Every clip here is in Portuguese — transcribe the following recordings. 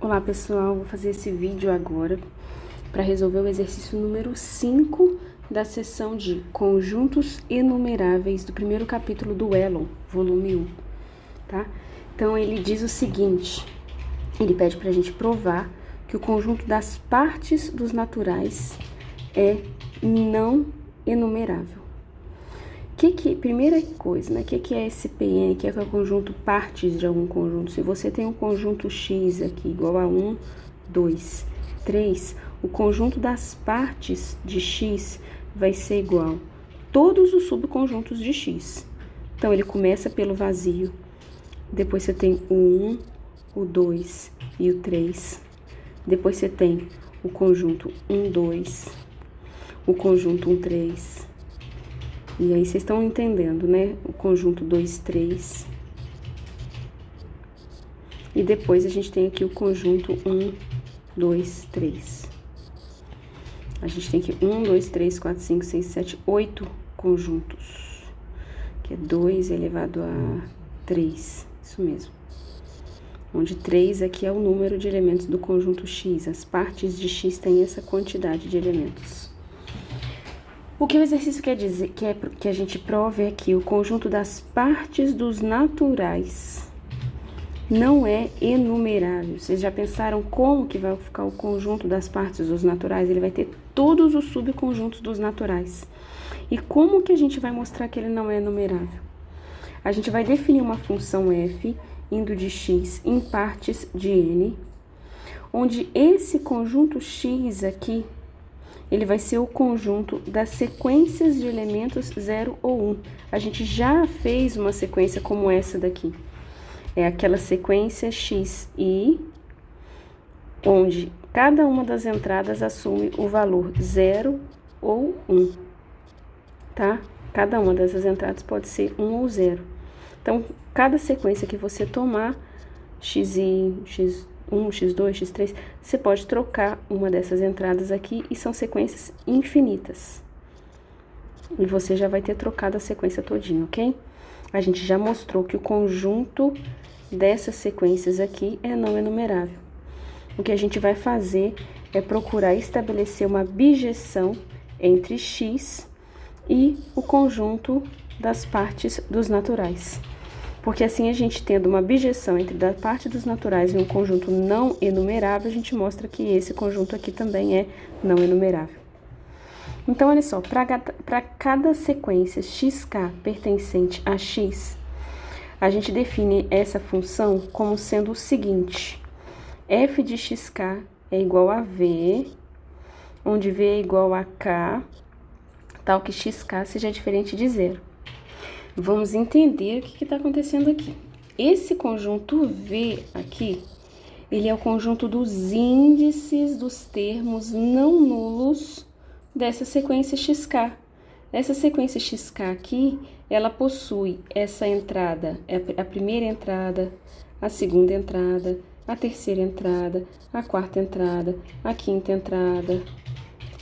Olá pessoal, vou fazer esse vídeo agora para resolver o exercício número 5 da seção de conjuntos enumeráveis do primeiro capítulo do Elon, volume 1, tá? Então ele diz o seguinte, ele pede para a gente provar que o conjunto das partes dos naturais é não enumerável. Primeira coisa, né? O que é esse PN? Que é o conjunto partes de algum conjunto. Se você tem um conjunto X aqui igual a 1, 2, 3, o conjunto das partes de X vai ser igual a todos os subconjuntos de X. Então, ele começa pelo vazio. Depois você tem o 1, o 2 e o 3. Depois você tem o conjunto 1, 2, o conjunto 1, 3. E aí, vocês estão entendendo, né? O conjunto 2, 3. E depois a gente tem aqui o conjunto 1, 2, 3. A gente tem aqui 1, 2, 3, 4, 5, 6, 7, 8 conjuntos. Que é 2 elevado a 3. Isso mesmo. Onde 3 aqui é o número de elementos do conjunto X. As partes de X têm essa quantidade de elementos. O que o exercício quer dizer, que a gente prove é que o conjunto das partes dos naturais não é enumerável. Vocês já pensaram como que vai ficar o conjunto das partes dos naturais? Ele vai ter todos os subconjuntos dos naturais. E como que a gente vai mostrar que ele não é enumerável? A gente vai definir uma função f indo de x em partes de n, onde esse conjunto x aqui ele vai ser o conjunto das sequências de elementos 0 ou 1. A gente já fez uma sequência como essa daqui. É aquela sequência xi, onde cada uma das entradas assume o valor 0 ou 1, tá? Cada uma dessas entradas pode ser 1 ou 0. Então, cada sequência que você tomar, xi, x1, x2, x3, você pode trocar uma dessas entradas aqui e são sequências infinitas. E você já vai ter trocado a sequência todinha, ok? A gente já mostrou que o conjunto dessas sequências aqui é não enumerável. O que a gente vai fazer é procurar estabelecer uma bijeção entre x e o conjunto das partes dos naturais. Porque assim, a gente tendo uma bijeção entre da parte dos naturais e um conjunto não enumerável, a gente mostra que esse conjunto aqui também é não enumerável. Então, olha só, para cada sequência xk pertencente a x, a gente define essa função como sendo o seguinte: f de xk é igual a v, onde v é igual a k, tal que xk seja diferente de zero. Vamos entender o que está acontecendo aqui. Esse conjunto V aqui, ele é o conjunto dos índices dos termos não nulos dessa sequência xk. Essa sequência xk aqui, ela possui essa entrada, a primeira entrada, a segunda entrada, a terceira entrada, a quarta entrada, a quinta entrada.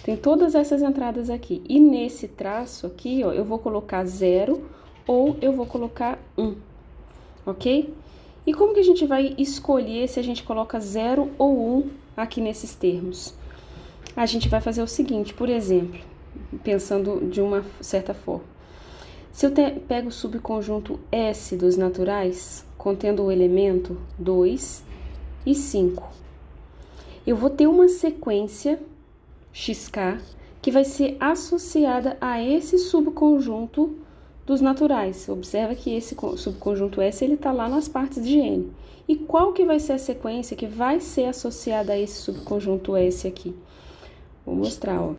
Tem todas essas entradas aqui. E nesse traço aqui, ó, eu vou colocar 0 ou eu vou colocar 1, ok? E como que a gente vai escolher se a gente coloca 0 ou 1 aqui nesses termos? A gente vai fazer o seguinte, por exemplo, pensando de uma certa forma. Se eu pego o subconjunto S dos naturais, contendo o elemento 2 e 5, eu vou ter uma sequência xk que vai ser associada a esse subconjunto dos naturais. Observa que esse subconjunto S, ele está lá nas partes de N. E qual que vai ser a sequência que vai ser associada a esse subconjunto S aqui? Vou mostrar, ó.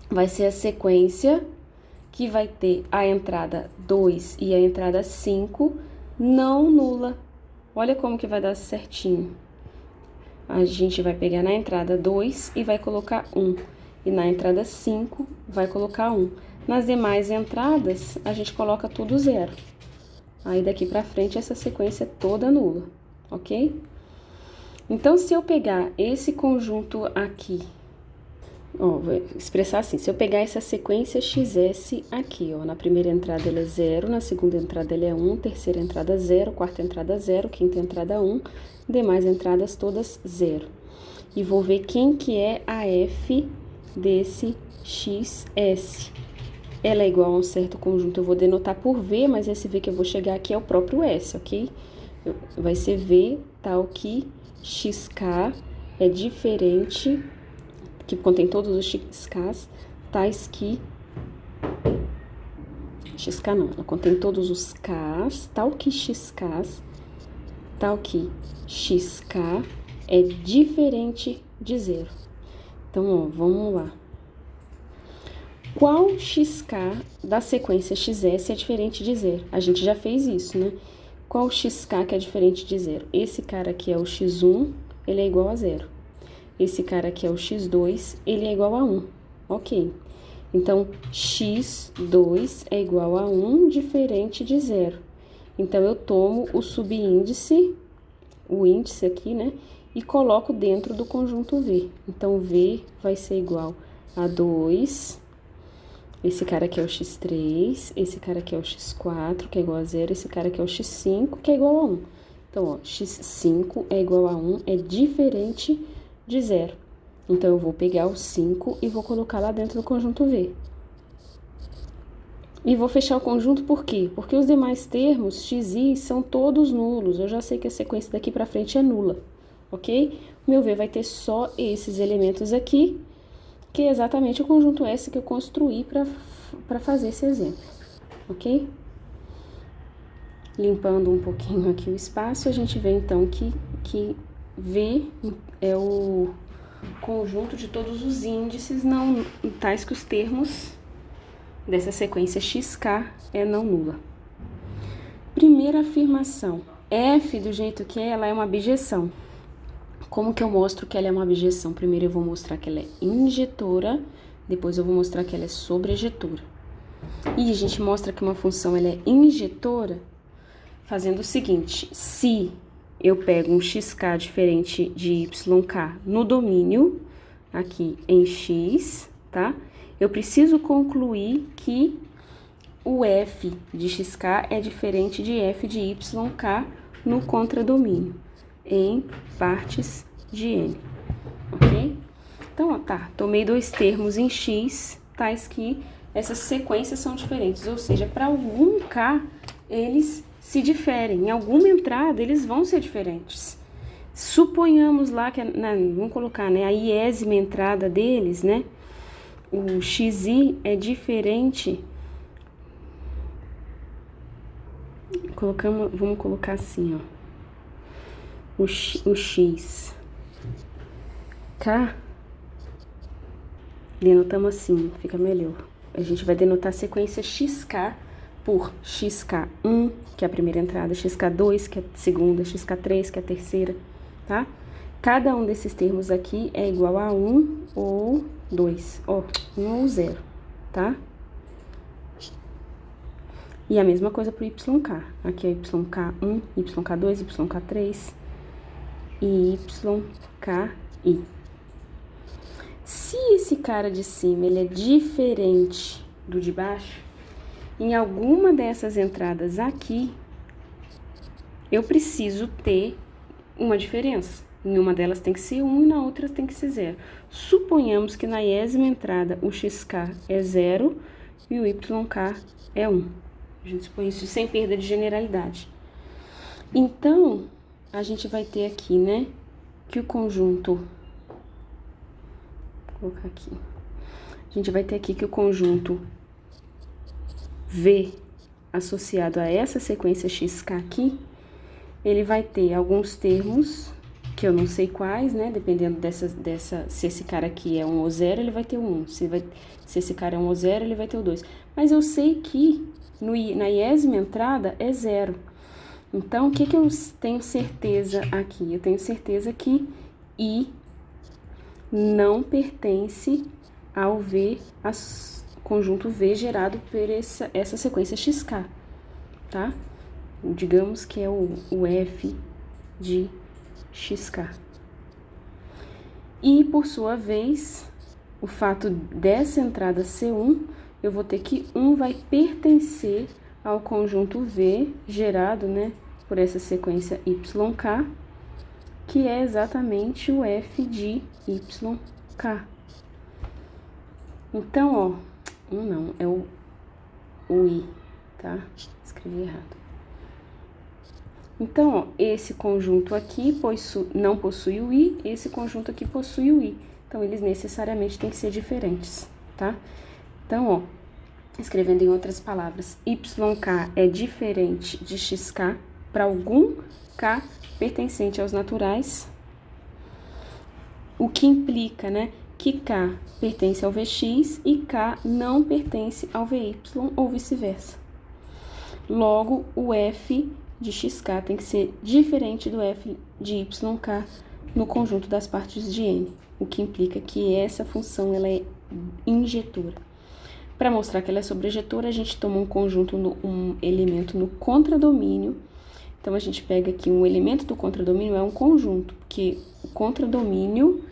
Vai ser a sequência que vai ter a entrada 2 e a entrada 5 não nula. Olha como que vai dar certinho. A gente vai pegar na entrada 2 e vai colocar 1. E na entrada 5 vai colocar 1. Nas demais entradas, a gente coloca tudo 0. Aí, daqui pra frente, essa sequência é toda nula, ok? Então, se eu pegar esse conjunto aqui, Ó, vou expressar assim, se eu pegar essa sequência XS aqui, ó, na primeira entrada ela é 0, na segunda entrada ela é 1, terceira entrada 0, quarta entrada 0, quinta entrada 1, demais entradas todas 0. E vou ver quem que é a F desse XS. Ela é igual a um certo conjunto, eu vou denotar por V, mas esse V que eu vou chegar aqui é o próprio S, ok? Vai ser V tal que XK é diferente, que contém todos os XKs, tais que... XK não, ela contém todos os Ks, tal que XKs, tal que XK é diferente de 0. Então, ó, vamos lá. Qual XK da sequência XS é diferente de 0? A gente já fez isso, né? Qual XK que é diferente de 0? Esse cara aqui é o X1, ele é igual a 0. Esse cara aqui é o X2, ele é igual a 1. Ok. Então, X2 é igual a 1, diferente de 0. Então, eu tomo o subíndice, o índice aqui, né? E coloco dentro do conjunto V. Então, V vai ser igual a 2. Esse cara aqui é o X3, esse cara aqui é o X4, que é igual a 0. Esse cara aqui é o X5, que é igual a 1. Então, ó, X5 é igual a 1, é diferente de 0. Então, eu vou pegar o 5 e vou colocar lá dentro do conjunto V. E vou fechar o conjunto por quê? Porque os demais termos, x e, são todos nulos. Eu já sei que a sequência daqui pra frente é nula, ok? O meu V vai ter só esses elementos aqui, que é exatamente o conjunto S que eu construí para fazer esse exemplo, ok? Limpando um pouquinho aqui o espaço, a gente vê então que V é o conjunto de todos os índices não tais que os termos dessa sequência XK é não nula. Primeira afirmação, F do jeito que é, ela é uma abjeção. Como que eu mostro que ela é uma abjeção? Primeiro eu vou mostrar que ela é injetora, depois eu vou mostrar que ela é sobrejetora. E a gente mostra que uma função ela é injetora fazendo o seguinte: se eu pego um xk diferente de yk no domínio, aqui em x, tá? Eu preciso concluir que o f de xk é diferente de f de yk no contradomínio, em partes de n, ok? Então, ó, tá, tomei dois termos em x, tais que essas sequências são diferentes, ou seja, para algum k, eles se diferem, em alguma entrada eles vão ser diferentes. Suponhamos lá que, vamos colocar, né, a iésima entrada deles, né, o xi é diferente, vamos colocar assim, ó, o x, k, denotamos assim, fica melhor. A gente vai denotar a sequência xk por xk1, que é a primeira entrada, xk2, que é a segunda, xk3, que é a terceira, tá? Cada um desses termos aqui é igual a 1 ou 2, ó, 1 ou 0, tá? E a mesma coisa pro yk. Aqui é yk1, yk2, yk3 e yki. Se esse cara de cima ele é diferente do de baixo, em alguma dessas entradas aqui, eu preciso ter uma diferença. Em uma delas tem que ser 1 e na outra tem que ser 0. Suponhamos que na iésima entrada o xk é 0 e o yk é 1. A gente supõe isso sem perda de generalidade. Então, a gente vai ter aqui, né, que o conjunto... Vou colocar aqui. A gente vai ter aqui que o conjunto V associado a essa sequência xk aqui, ele vai ter alguns termos, que eu não sei quais, né, dependendo se esse cara aqui é 1 ou 0, ele vai ter o 1, se esse cara é 1 ou 0, ele vai ter o 2, mas eu sei que na iésima entrada é 0, então o que eu tenho certeza aqui? Eu tenho certeza que I não pertence ao V, conjunto V gerado por essa sequência xk, tá? Digamos que é o F de xk. E, por sua vez, o fato dessa entrada ser 1, eu vou ter que 1 vai pertencer ao conjunto V gerado, né, por essa sequência YK, que é exatamente o F de YK. Então, ó, não, é o I, tá? Escrevi errado. Então, ó, esse conjunto aqui não possui o I, esse conjunto aqui possui o I. Então, eles necessariamente têm que ser diferentes, tá? Então, ó, escrevendo em outras palavras, YK é diferente de XK para algum K pertencente aos naturais, o que implica, né, que K pertence ao Vx e K não pertence ao Vy ou vice-versa. Logo, o F de XK tem que ser diferente do F de YK no conjunto das partes de N, o que implica que essa função ela é injetora. Para mostrar que ela é sobrejetora, a gente toma um elemento no contradomínio. Então, a gente pega aqui um elemento do contradomínio, é um conjunto, porque o contradomínio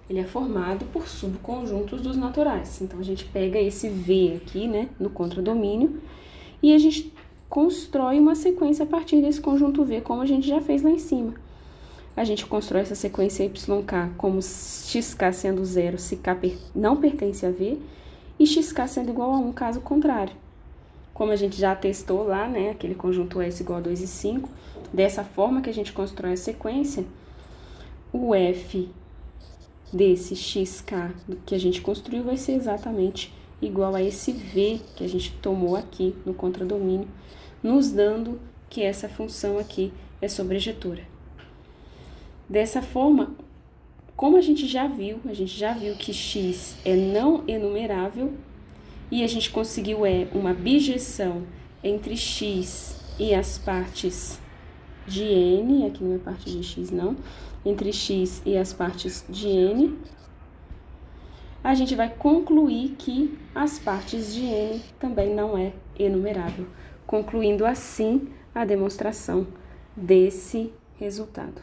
ele é formado por subconjuntos dos naturais. Então, a gente pega esse V aqui, né, no contradomínio, e a gente constrói uma sequência a partir desse conjunto V, como a gente já fez lá em cima. A gente constrói essa sequência YK como XK sendo 0 se K não pertence a V, e XK sendo igual a 1 caso contrário. Como a gente já testou lá, né, aquele conjunto S igual a 2 e 5, dessa forma que a gente constrói a sequência, o F desse XK que a gente construiu vai ser exatamente igual a esse V que a gente tomou aqui no contradomínio, nos dando que essa função aqui é sobrejetora. Dessa forma, como a gente já viu que x é não enumerável e a gente conseguiu uma bijeção entre x e as partes de n, aqui não é parte de x não, entre x e as partes de n, a gente vai concluir que as partes de n também não é enumerável, concluindo assim a demonstração desse resultado.